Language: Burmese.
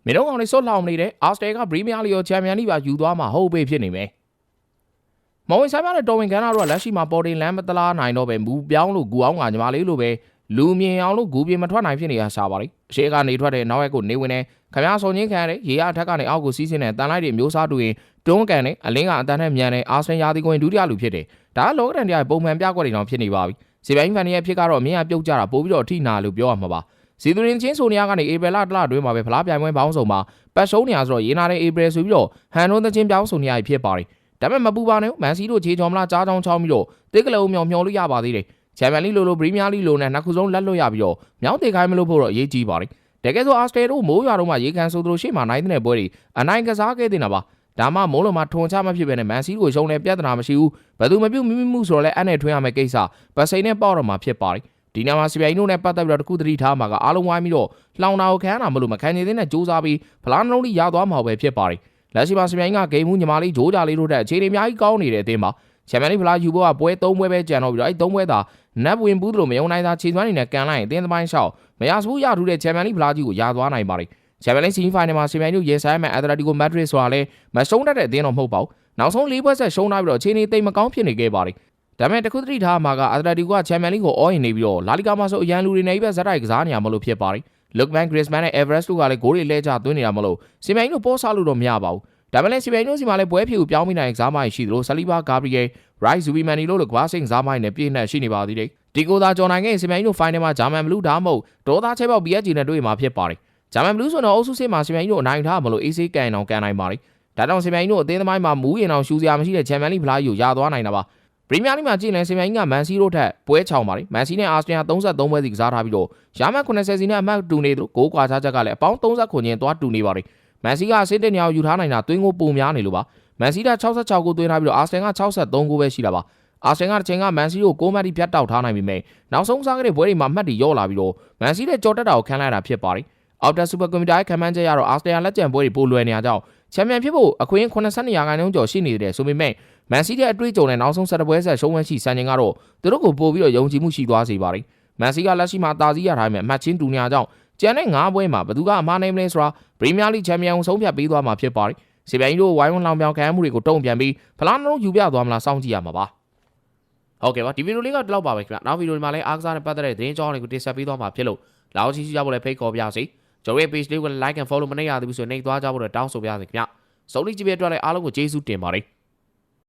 မင်းတို့ကောင်တွေစွတ်လောင်နေတဲ့အာစတယ်ကပရီးမီးယားလိရောချန်ပီယံလိပါယူသွားမှာဟုတ်ပေဖြစ်နေမယ်မော်ဝင်ဆိုင်ပြတဲ့တော်ဝင်ခန်းသားတို့ကလက်ရှိမှာပေါ်တင်လမ်းမတလားနိုင်တော့ပဲမူပြောင်းလို့ဂူအောင်ကညီမလေးလိုပဲလူမြင်အောင်လို့ဂူပြင်မထွက်နိုင်ဖြစ်နေရရှာပါလိအရှိကနေထွက်တဲ့နောက်ရက်ကိုနေဝင်နေခမရဆုံချင်းခံရတဲ့ရေရအထက်ကနေအောက်ကိုစီးဆင်းတဲ့တန်လိုက်တွေမျိုးစားတူရင်တွန်းကန်နဲ့အလင်းကအတန်းနဲ့မြန်တဲ့အာဆင်ယာဒီကွင်ဒုတိယလူဖြစ်တယ်ဒါကလောကဒန်တရားပုံမှန်ပြကွက်တွေတောင်ဖြစ်နေပါပြီစီပိုင်းဖန်ရဲ့ဖြစ်ကတော့အမြင်ကပြုတ်ကြတာပို့ပြီးတော့အထိနာလို့ပြောရမှာပါစီသူရင်ချင်းဆိုနေရကနေဧပြီလတလတွင်းမှာပဲဖလားပြိုင်ပွဲပေါင်းစုံမှာပတ်ရှုံးနေရဆိုတော့ရေနာတဲ့ဧပြီဆိုပြီးတော့ဟန်နွန်းသချင်းပြောင်းစုံနေရဖြစ်ပါတယ်ဒါပေမဲ့မပူပါနဲ့မန်စီတို့ခြေချော်မလားကြားချောင်းချောင်းပြီးတော့တစ်ကလုံးမြောင်မျောလို့ရပါသေးတယ်ချန်ပီယံလိလိုပရီးမီးယားလိလိုနဲ့နှစ်ခုဆုံးလက်လွတ်ရပြီးတော့မြောင်းတင်ခိုင်းမလို့ဖို့တော့အရေးကြီးပါတယ်တကယ်ဆိုအာစတယ်တို့မိုးရွာတော့မှရေကန်ဆိုသူတို့ရှေ့မှာနိုင်တဲ့ပွဲတွေအနိုင်ကစားခဲ့တင်တာပါဒါမှမိုးလုံးမှာထွန်ချမဖြစ်ပဲနဲ့မန်စီကိုရှုံးတဲ့ပြဿနာမရှိဘူးဘယ်သူမပြုတ်မိမိမှုဆိုတော့လဲအဲ့နဲ့ထွင်းရမယ့်ကိစ္စပတ်စိန်နဲ့ပေါ့တော့မှာဖြစ်ပါတယ်ဒီနေ့မှာစီပီယိုနဲ့ပတ်သက်ပြီးတော့တခုတတိထားမှာကအားလုံးဝိုင်းပြီးတော့လှောင်တာကိုခံရတာမလို့မခံချင်သေးတဲ့စူးစမ်းပြီးဖလားနှလုံးလေးရသွားမှာပဲဖြစ်ပါတယ်လက်ရှိမှာစီပီယိုကဂိမ်းမှုညီမလေးဂျိုးကြလေးတို့တဲ့အခြေအနေအများကြီးကောင်းနေတဲ့အသင်းမှာချန်ပီယံလိဖလားယူဖို့ကပွဲ၃ပွဲပဲကျန်တော့ပြီးတော့အဲ့၃ပွဲသာနက်ဝင်ဘူးတို့မယုံနိုင်တာခြေသွမ်းနေနဲ့ကန်လိုက်ရင်အသင်းသမိုင်းလျှောက်မရစဘူးရထူးတဲ့ချန်ပီယံလိဖလားကြီးကိုရသွားနိုင်ပါတယ်ချန်ပီယံလိဆီမီဖိုင်နယ်မှာစီပီယိုရေဆိုင်မဲ့အက်တလက်တီကိုမက်ဒရစ်ဆိုတာလဲမရှုံးတတ်တဲ့အသင်းတော့မဟုတ်ပါဘူးနောက်ဆုံး၄ပွဲဆက်ရှုံးထားပြီးတော့အခြေအနေတိတ်မကောင်းဖြစ်နေခဲ့ပါတယ်ဒါပေမဲ့တခုတတိထားမှာကအက်တလက်တီကချန်ပီယံလိကိုအော်ရင်နေပြီးတော့လာလီဂါမှာဆိုအရန်လူတွေနဲ့ပဲဇက်တိုက်ကစားနေရမလို့ဖြစ်ပါတယ်လုတ်မန်ဂရစ်မန်နဲ့အေဗရက်စ်တို့ကလည်းဂိုးတွေလဲကျသွင်းနေတာမလို့စီပီယိုတို့ပို့စားလို့တော့မရပါဘူးဒါပေမဲ့စီပီယိုစီမှာလည်းပွဲဖြူပြောင်းပြီးနိုင်ကစားမိုင်းရှိသလိုဆလီဘာဂါဘရီယယ်ရိုက်ဇူဘီမန်နီလို့ကဘားစိန်ကစားမိုင်းနဲ့ပြည့်နှက်ရှိနေပါသေးတယ်ဒီကိုသာကျော်နိုင်ခဲ့စီပီယိုဖိုင်နယ်မှာဂျာမန်ဘလူးဒါမှမဟုတ်ဒေါသချဲပေါက် PSG နဲ့တွေ့မှာဖြစ်ပါတယ်ဂျာမန်ဘလူးဆိုတော့အုပ်စုစစ်မှာစီပီယိုအနိုင်ထားမလို့အေးဆေးကန်အောင်ကန်နိုင်ပါတယ်ဒါကြောင့်စီပီယိုအသင်းသမိုင်းမှာမူးရင်အောင်ရှူစရာမရှိတဲ့ချန်ပီယံလိဖလားကြီးကိုရသွားနိုင်တာပါပရီးမီးယားလိမှာကြည့်ရင်စီပီယိုကမန်စီတို့ထက်ပွဲချောင်ပါတယ်မန်စီနဲ့အာစတင်33ပွဲစီကစားထားပြီးတော့ရာမန်80စီနဲ့အမှတ်တူနေသူကိုကွာခြားချက်ကလည်းအပေါင်း30ခုချင်းသွားတူနေပါတယ်မန်စီကအဆင့်တက်နေအောင်ယူထားနိုင်တာသွင်းကိုပုံများနေလို့ပါမန်စီက66ကိုသွင်းထားပြီးတော့အာစတင်က63ကိုပဲရှိတာပါအာစတင်ကတစ်ချိန်ကမန်စီကို6မှတ်ထိဖြတ်တောက်ထားနိုင်ပြီမဲ့နောက်ဆုံးစားခဲ့တဲ့ပွဲတွေမှာမှတ်တွေရော့လာပြီးတော့မန်စီရဲ့ကြော်တက်တာကိုခံလိုက်ရတာဖြစ်ပါတယ်အောက်တာစူပါကွန်ပျူတာရဲ့ခံမှန်းချက်ရတော့အာစတင်လက်ကျန်ပွဲတွေပိုလွယ်နေရကြောင်းချန်ပီယံဖြစ်ဖို့အခွင့်82%ကျော်ရှိနေတယ်ဆိုပေမဲ့မန်စီရဲ့အတွေ့အကြုံနဲ့နောက်ဆုံး17ပွဲဆက်ရှုံးဝဲရှိစံချိန်ကတော့သူတို့ကိုပို့ပြီးတော့ယုံကြည်မှုရှိသွားစေပါတယ်မန်စီကလက်ရှိမှာတာစီရထားပေမဲ့အမှတ်ချင်းတူနေရကြောင်းကျန်တဲ့9ပွဲမှာဘယ်သူကအမှားနိုင်မလဲဆိုတာပရီးမီးယားလိချန်ပီယံကိုဆုံးဖြတ်ပေးသွားမှာဖြစ်ပါတယ်စီပီယိုတို့ဝိုင်းဝန်းလောင်ပြောင်ခံမှုတွေကိုတုံ့ပြန်ပြီးဖလားနှလုံးယူပြသွားမလားစောင့်ကြည့်ရမှာပါဟုတ်ကဲ့ပါဒီဗီဒီယိုလေးကတော့ဒီလောက်ပါပဲခင်ဗျနောက်ဗီဒီယိုဒီမှာလည်းအားကစားနဲ့ပတ်သက်တဲ့သတင်းကြောင်းတွေကိုတင်ဆက်ပေးသွားမှာဖြစ်လို့လာအောင်ရှိကြဖို့လည်းဖိတ်ခေါ်ပါရစေကျွန်တော်ရဲ့ page လေးကို like and follow မနေရသေးဘူးဆိုရင်နှိပ်သွားကြဖို့တော့တောင်းဆိုပါရစေခင်ဗျစုံလီကြည့်ပြအတွက်လည်းအားလုံးကိုကျေးဇူးတင်ပါတယ်